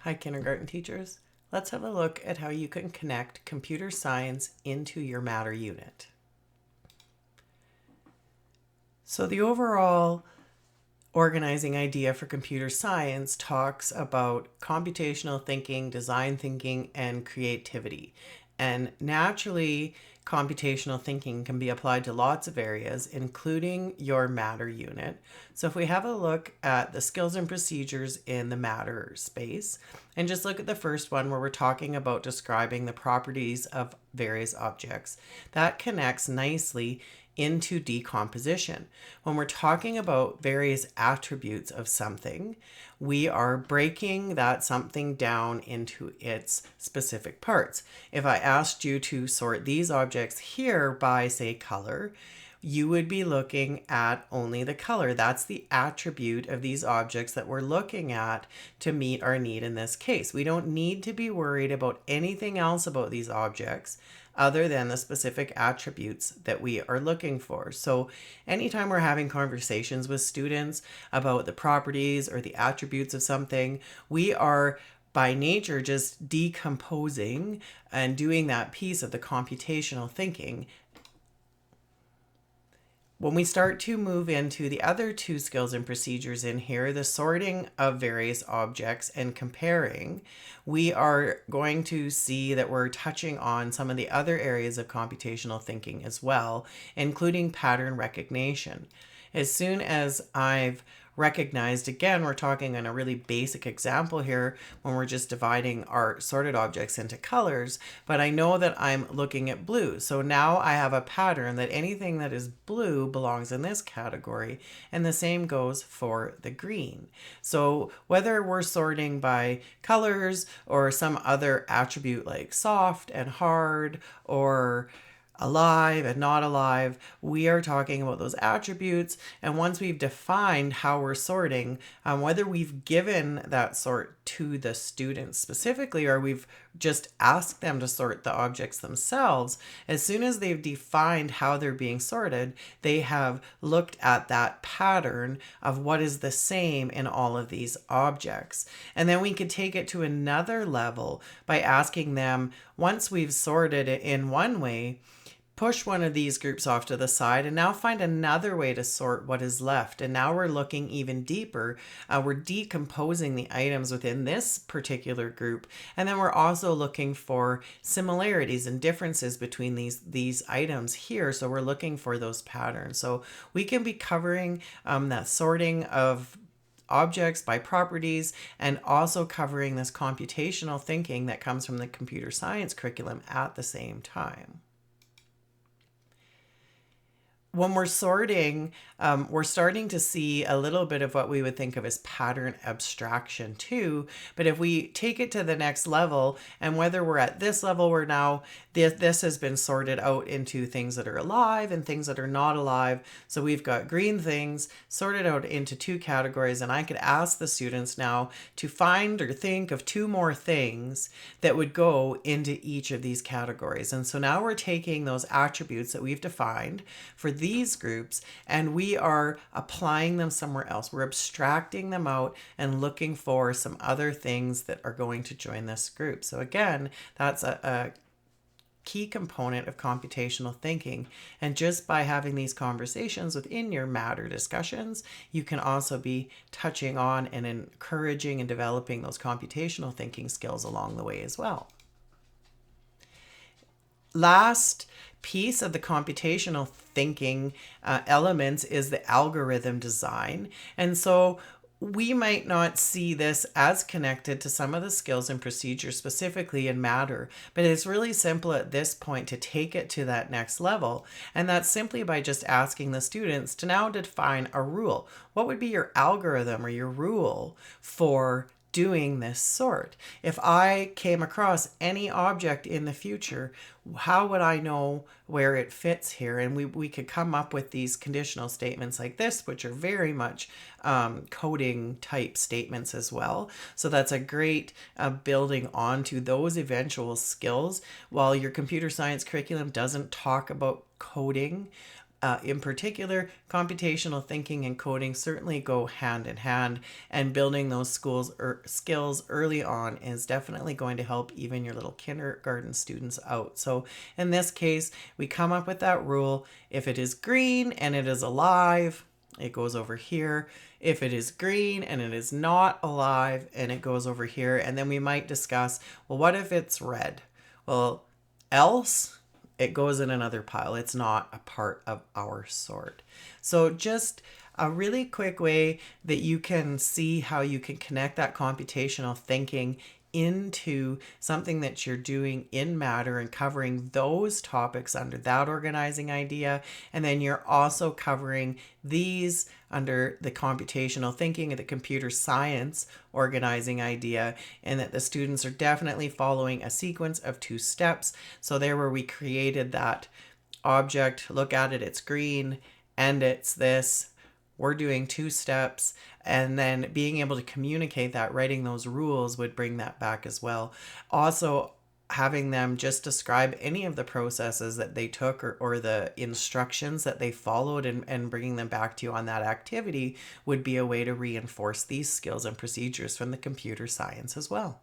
Hi, kindergarten teachers. Let's have a look at how you can connect computer science into your Matter unit. So the overall organizing idea for computer science talks about computational thinking, design thinking, and creativity. And naturally, computational thinking can be applied to lots of areas, including your Matter unit. So if we have a look at the skills and procedures in the Matter space, and just look at the first one where we're talking about describing the properties of various objects, that connects nicely into decomposition. When we're talking about various attributes of something, we are breaking that something down into its specific parts. If I asked you to sort these objects here by, say, color, you would be looking at only the color. That's the attribute of these objects that we're looking at to meet our need in this case. We don't need to be worried about anything else about these objects other than the specific attributes that we are looking for. So anytime we're having conversations with students about the properties or the attributes of something, we are by nature just decomposing and doing that piece of the computational thinking. When we start to move into the other two skills and procedures in here, the sorting of various objects and comparing, we are going to see that we're touching on some of the other areas of computational thinking as well, including pattern recognition. As soon as I've recognized, again, we're talking on a really basic example here when we're just dividing our sorted objects into colors, but I know that I'm looking at blue. So now I have a pattern that anything that is blue belongs in this category, and the same goes for the green. So whether we're sorting by colors or some other attribute like soft and hard or alive and not alive, we are talking about those attributes. And once we've defined how we're sorting, whether we've given that sort to the students specifically or we've just asked them to sort the objects themselves, as soon as they've defined how they're being sorted, they have looked at that pattern of what is the same in all of these objects. And then we could take it to another level by asking them, once we've sorted it in one way, push one of these groups off to the side and now find another way to sort what is left. And now we're looking even deeper. We're decomposing the items within this particular group. And then we're also looking for similarities and differences between these items here. So we're looking for those patterns. So we can be covering that sorting of objects by properties and also covering this computational thinking that comes from the computer science curriculum at the same time. When we're sorting, we're starting to see a little bit of what we would think of as pattern abstraction too. But if we take it to the next level, and whether we're at this level, we're now, this has been sorted out into things that are alive and things that are not alive. So we've got green things sorted out into two categories. And I could ask the students now to find or think of two more things that would go into each of these categories. And so now we're taking those attributes that we've defined for these groups and we are applying them somewhere else. We're abstracting them out and looking for some other things that are going to join this group. So again, that's a key component of computational thinking. And just by having these conversations within your Matter discussions, you can also be touching on and encouraging and developing those computational thinking skills along the way as well. Last piece of the computational thinking elements is the algorithm design. And so we might not see this as connected to some of the skills and procedures specifically in Matter, but it's really simple at this point to take it to that next level. And that's simply by just asking the students to now define a rule. What would be your algorithm or your rule for doing this sort? If I came across any object in the future, how would I know where it fits here? And we could come up with these conditional statements like this, which are very much coding type statements as well. So that's a great building onto those eventual skills. While your computer science curriculum doesn't talk about coding, In particular, computational thinking and coding certainly go hand in hand, and building those skills early on is definitely going to help even your little kindergarten students out. So in this case, we come up with that rule. If it is green and it is alive, it goes over here. If it is green and it is not alive, and it goes over here. And then we might discuss, well, what if it's red? Well, else it goes in another pile. It's not a part of our sort. So just a really quick way that you can see how you can connect that computational thinking into something that you're doing in Matter and covering those topics under that organizing idea. And then you're also covering these under the computational thinking and the computer science organizing idea, and that the students are definitely following a sequence of 2 steps. So there where we created that object, look at it, it's green, and it's this. We're doing 2 steps, and then being able to communicate that, writing those rules would bring that back as well. Also, having them just describe any of the processes that they took, or the instructions that they followed, and bringing them back to you on that activity would be a way to reinforce these skills and procedures from the computer science as well.